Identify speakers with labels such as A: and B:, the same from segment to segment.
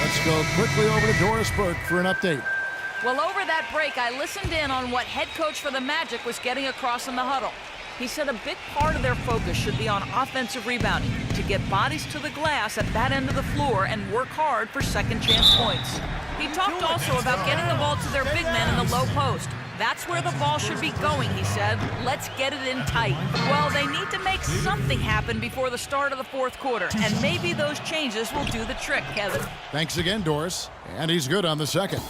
A: Let's go quickly over to Doris Burke for an update.
B: Well, over that break, I listened in on what head coach for the Magic was getting across in the huddle. He said a big part of their focus should be on offensive rebounding, to get bodies to the glass at that end of the floor and work hard for second chance points. He talked also about getting the ball to their big men in the low post. That's where the ball should be going, he said. Let's get it in tight. Well, they need to make something happen before the start of the fourth quarter, and maybe those changes will do the trick, Kevin.
A: Thanks again, Doris. And he's good on the second.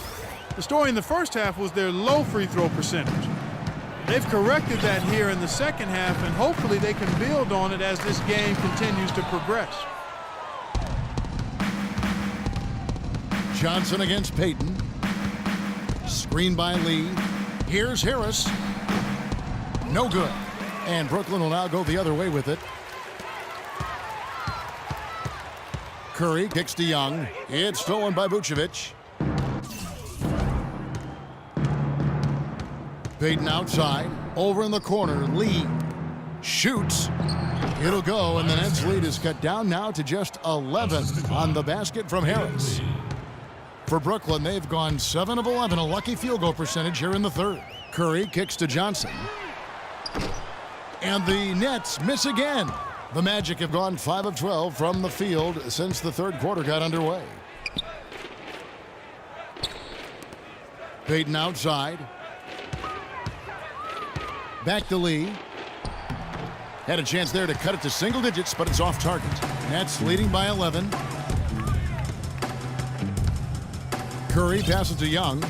C: The story in the first half was their low free throw percentage. They've corrected that here in the second half, and hopefully they can build on it as this game continues to progress.
A: Johnson against Payton. Screen by Lee. Here's Harris. No good. And Brooklyn will now go the other way with it. Curry kicks to Young. It's stolen by Vucevic. Payton outside. Over in the corner. Lee shoots. It'll go, and the Nets lead is cut down now to just 11 on the basket from Harris. For Brooklyn, they've gone 7 of 11, a lucky field goal percentage here in the third. Curry kicks to Johnson. And the Nets miss again. The Magic have gone 5 of 12 from the field since the third quarter got underway. Payton outside. Back to Lee. Had a chance there to cut it to single digits, but it's off target. Nets leading by 11. Curry passes to Young.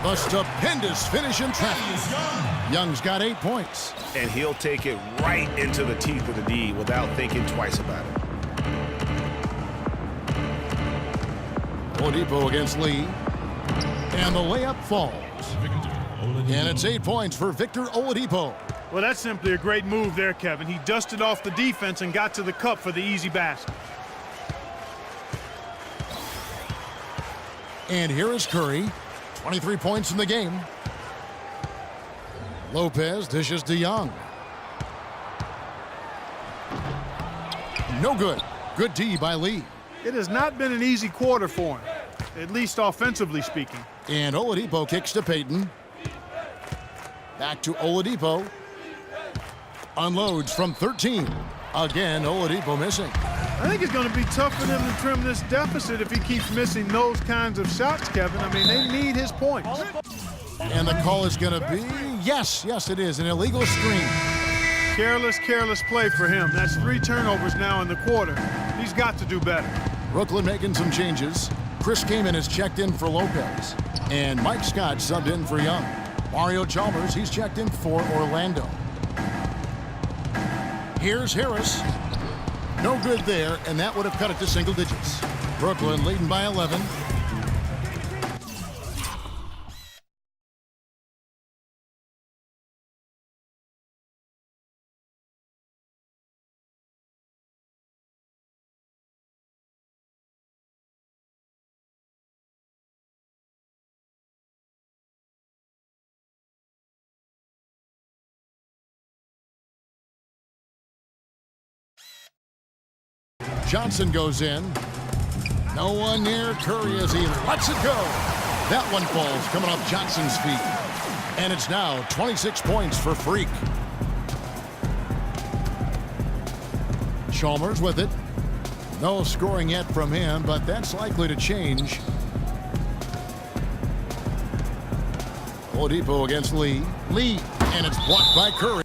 A: A stupendous finish in traffic. Young's got 8 points.
D: And he'll take it right into the teeth of the D without thinking twice about it.
A: Oladipo against Lee. And the layup falls. And it's 8 points for Victor Oladipo.
C: Well, that's simply a great move there, Kevin. He dusted off the defense and got to the cup for the easy basket.
A: And here is Curry. 23 points in the game. Lopez dishes to Young. No good. Good D by Lee.
C: It has not been an easy quarter for him, at least offensively speaking.
A: And Oladipo kicks to Payton. Back to Oladipo. Unloads from 13. Again, Oladipo missing.
C: I think it's going to be tough for them to trim this deficit if he keeps missing those kinds of shots, Kevin. I mean, they need his points.
A: And the call is going to be, yes, it is, an illegal screen.
C: Careless play for him. That's 3 turnovers now in the quarter. He's got to do better.
A: Brooklyn making some changes. Chris Kaman has checked in for Lopez. And Mike Scott subbed in for Young. Mario Chalmers, he's checked in for Orlando. Here's Harris. No good there, and that would have cut it to single digits. Brooklyn leading by 11. Johnson goes in. No one near Curry as he lets it go. That one falls coming off Johnson's feet. And it's now 26 points for Freak. Chalmers with it. No scoring yet from him, but that's likely to change. Oladipo against Lee. Lee, and it's blocked by Curry.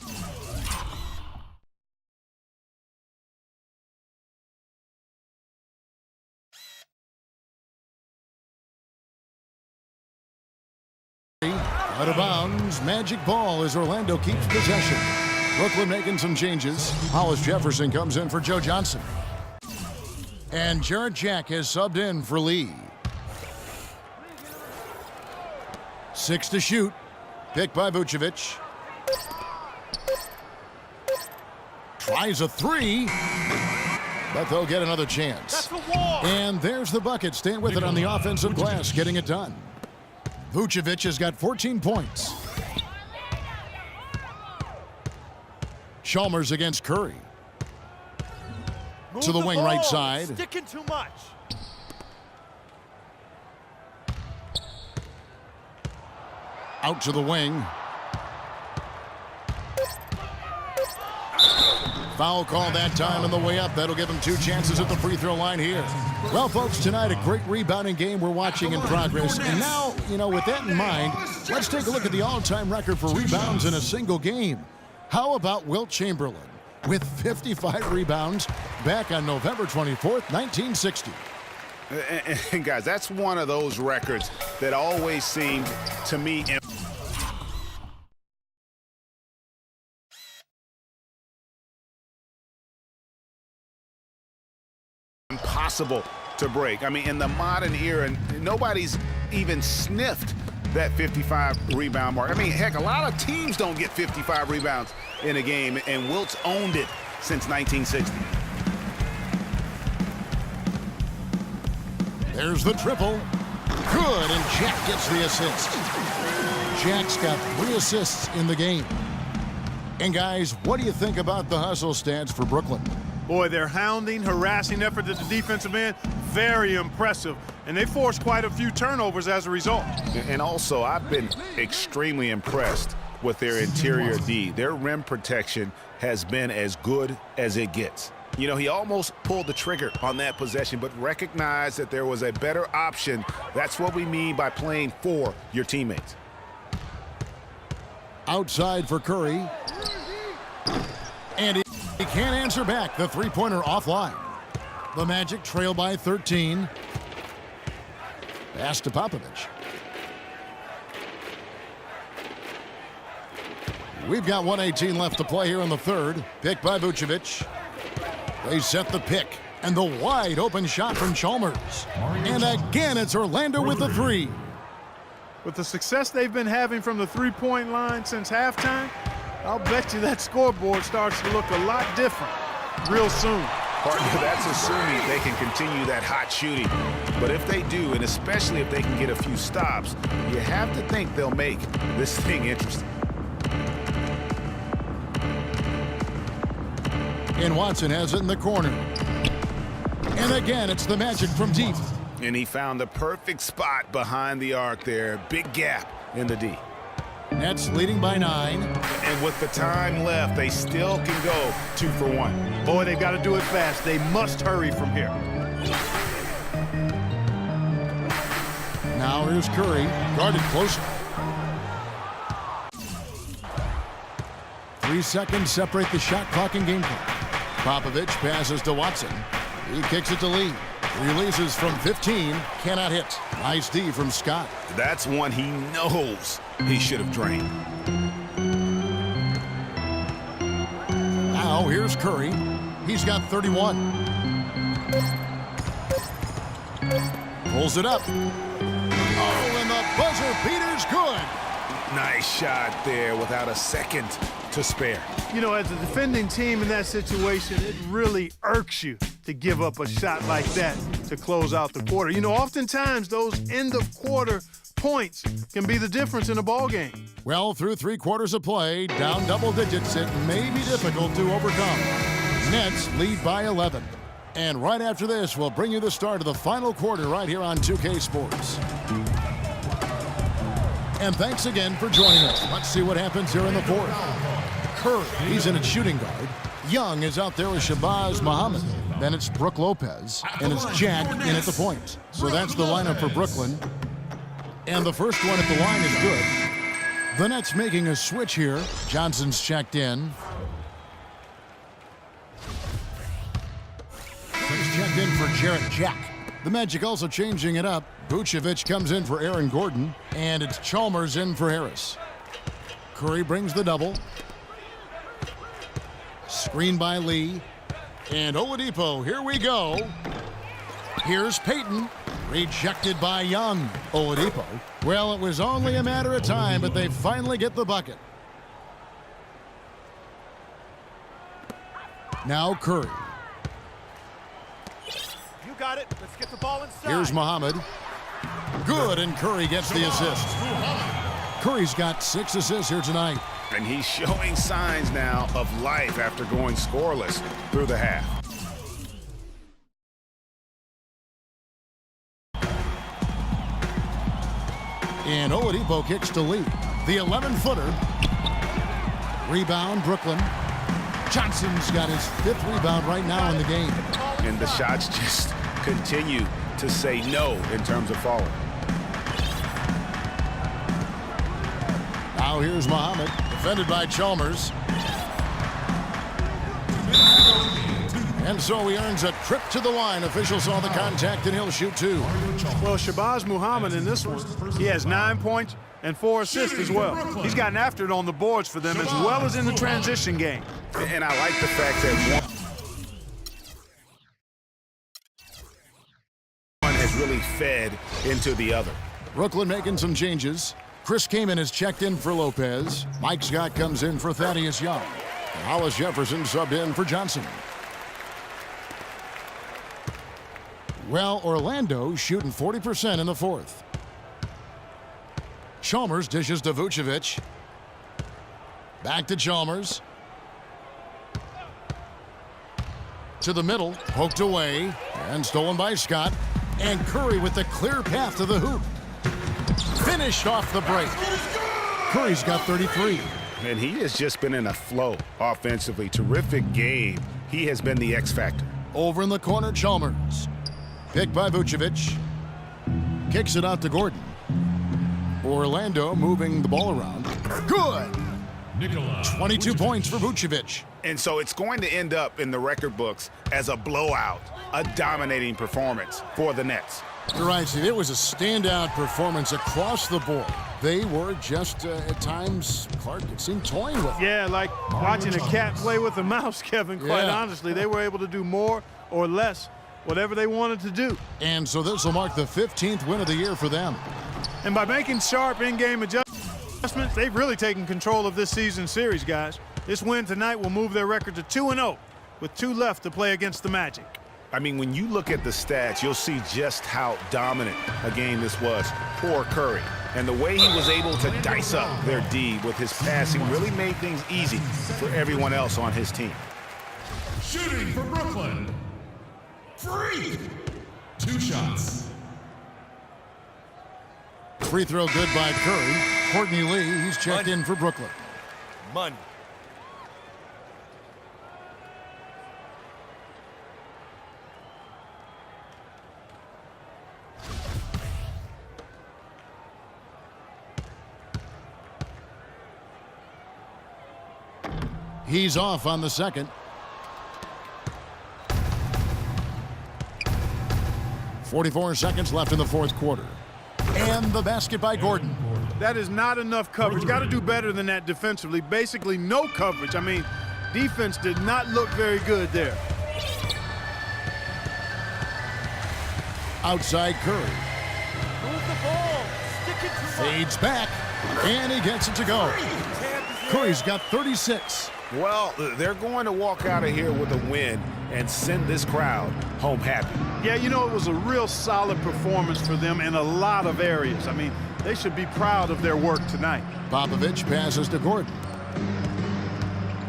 A: Out of bounds, Magic ball as Orlando keeps possession. Brooklyn making some changes. Hollis Jefferson comes in for Joe Johnson. And Jarrett Jack has subbed in for Lee. 6 to shoot. Picked by Vucevic. Tries a 3. But they'll get another chance. And there's the bucket. Staying with it on the offensive glass, getting it done. Vucevic has got 14 points. Chalmers against Curry. To the wing right side.
E: Sticking too much.
A: Out to the wing. Foul call that time on the way up. That'll give him 2 chances at the free throw line here. Well, folks, tonight a great rebounding game we're watching in progress. And now, with that in mind, let's take a look at the all-time record for rebounds in a single game. How about Wilt Chamberlain with 55 rebounds back on November 24th, 1960.
D: And guys, that's one of those records that always seemed to me impossible to break. I mean, in the modern era, nobody's even sniffed that 55 rebound mark. I mean, heck, a lot of teams don't get 55 rebounds in a game, and Wilt's owned it since 1960.
A: There's the triple. Good, and Jack gets the assist. Jack's got 3 assists in the game. And guys, what do you think about the hustle stats for Brooklyn?
C: Boy, their hounding, harassing effort at the defensive end, very impressive. And they forced quite a few turnovers as a result.
D: And also, I've been extremely impressed with their interior D. Their rim protection has been as good as it gets. He almost pulled the trigger on that possession, but recognized that there was a better option. That's what we mean by playing for your teammates.
A: Outside for Curry. And he can't answer back. The three-pointer offline. The Magic trail by 13. Pass to Popovich. We've got 1:18 left to play here in the third. Pick by Vucevic. They set the pick. And the wide open shot from Chalmers. And again, it's Orlando with the 3.
C: With the success they've been having from the three-point line since halftime, I'll bet you that scoreboard starts to look a lot different real soon.
D: Partner, that's assuming they can continue that hot shooting. But if they do, and especially if they can get a few stops, you have to think they'll make this thing interesting.
A: And Watson has it in the corner. And again, it's the Magic from deep.
D: And he found the perfect spot behind the arc there. Big gap in the D.
A: Nets leading by 9.
D: And with the time left, they still can go 2 for 1.
C: Boy, they've got to do it fast. They must hurry from here.
A: Now here's Curry, guarded closer. 3 seconds separate the shot clock and game clock. Popovich passes to Watson. He kicks it to Lee. Releases from 15, cannot hit. Nice D from Scott.
D: That's one he knows he should have drained.
A: Now here's Curry. He's got 31. Pulls it up. Oh, and the buzzer beater's good.
D: Nice shot there without a second to spare.
C: As a defending team in that situation, it really irks you to give up a shot like that to close out the quarter. Oftentimes those end-of-quarter points can be the difference in a ball game.
A: Well, through 3 quarters of play, down double digits, it may be difficult to overcome. Nets lead by 11. And right after this, we'll bring you the start of the final quarter right here on 2K Sports. And thanks again for joining us. Let's see what happens here in the fourth. Curry, he's in at shooting guard. Young is out there with Shabazz Muhammad. Then it's Brook Lopez, and it's Jack in at the point. So that's the lineup for Brooklyn. And the first one at the line is good. The Nets making a switch here. Johnson's checked in. He's checked in for Jarrett Jack. The Magic also changing it up. Vucevic comes in for Aaron Gordon, and it's Chalmers in for Harris. Curry brings the double. Screen by Lee. And Oladipo, here we go. Here's Payton. Rejected by Young. Oladipo. Well, it was only a matter of time, but they finally get the bucket. Now Curry.
E: You got it. Let's get the ball inside.
A: Here's Muhammad. Good, and Curry gets the assist. Curry's got 6 assists here tonight.
D: And he's showing signs now of life after going scoreless through the half.
A: And Oladipo kicks to lead. The 11-footer. Rebound, Brooklyn. Johnson's got his 5th rebound right now in the game.
D: And the shots just continue to say no in terms of falling.
A: Now here's Muhammad, defended by Chalmers. And so he earns a trip to the line. Officials saw the contact, and he'll shoot 2.
C: Well, Shabazz Muhammad in this one, he has 9 points and 4 assists as well. He's gotten after it on the boards for them as well as in the transition game.
D: And I like the fact that one has really fed into the other.
A: Brooklyn making some changes. Chris Kaman has checked in for Lopez. Mike Scott comes in for Thaddeus Young. And Hollis Jefferson subbed in for Johnson. Well, Orlando shooting 40% in the 4th. Chalmers dishes to Vucevic. Back to Chalmers. To the middle, poked away, and stolen by Scott. And Curry with the clear path to the hoop. Finished off the break. Curry's got 33.
D: And he has just been in a flow offensively. Terrific game. He has been the X factor.
A: Over in the corner, Chalmers. Picked by Vucevic. Kicks it out to Gordon. Orlando moving the ball around. Good. 22 points for Vucevic.
D: And so it's going to end up in the record books as a blowout, a dominating performance for the Nets.
A: You're right, Steve. It was a standout performance across the board. They were just, at times, Clark, it seemed toying with it.
C: Yeah, like watching a cat play with a mouse, Kevin, quite honestly. They were able to do more or less, whatever they wanted to do.
A: And so this will mark the 15th win of the year for them.
C: And by making sharp in-game adjustments, they've really taken control of this season series, guys. This win tonight will move their record to 2-0 with 2 left to play against the Magic.
D: I mean, when you look at the stats, you'll see just how dominant a game this was for Curry. And the way he was able to dice up their D with his passing really made things easy for everyone else on his team.
F: Shooting for Brooklyn. Free. 2 shots.
A: Free throw good by Curry. Courtney Lee, he's checked in for Brooklyn.
E: Money.
A: He's off on the second. 44 seconds left in the 4th quarter. And the basket by Gordon.
C: That is not enough coverage. Got to do better than that defensively. Basically no coverage. I mean, defense did not look very good there.
A: Outside Curry.
E: Move the ball. Stick it to
A: Fades back. And he gets it to go. Curry's got 36.
D: Well, they're going to walk out of here with a win and send this crowd home happy.
C: Yeah, you know, it was a real solid performance for them in a lot of areas. I mean, they should be proud of their work tonight.
A: Popovich passes to Gordon.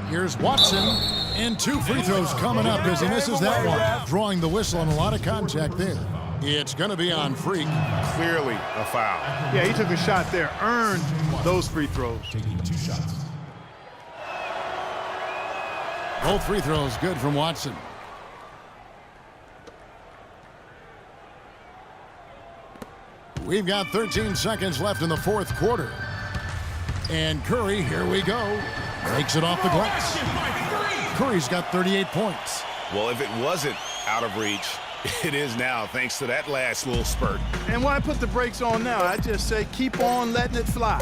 A: Here's Watson. And 2 free throws coming up as he misses that one. Drawing the whistle and a lot of contact there. It's going to be on Freak.
D: Clearly a foul.
C: Yeah, he took a shot there, earned those free throws.
F: Taking 2 shots.
A: Both free throws good from Watson. We've got 13 seconds left in the 4th quarter. And Curry, here we go, makes it off the glass. Curry's got 38 points.
D: Well, if it wasn't out of reach, it is now, thanks to that last little spurt.
C: And why put the brakes on now? I just say keep on letting it fly.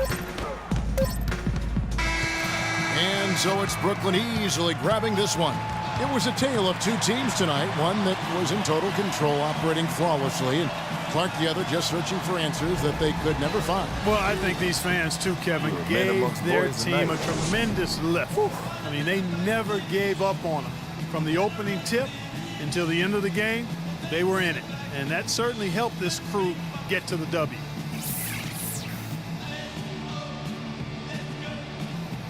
A: And so it's Brooklyn easily grabbing this one. It was a tale of 2 teams tonight, one that was in total control, operating flawlessly, and Clark the other just searching for answers that they could never find.
C: Well, I think these fans too, Kevin, gave their team a tremendous lift. I mean, they never gave up on them. From the opening tip until the end of the game, they were in it. And that certainly helped this crew get to the W.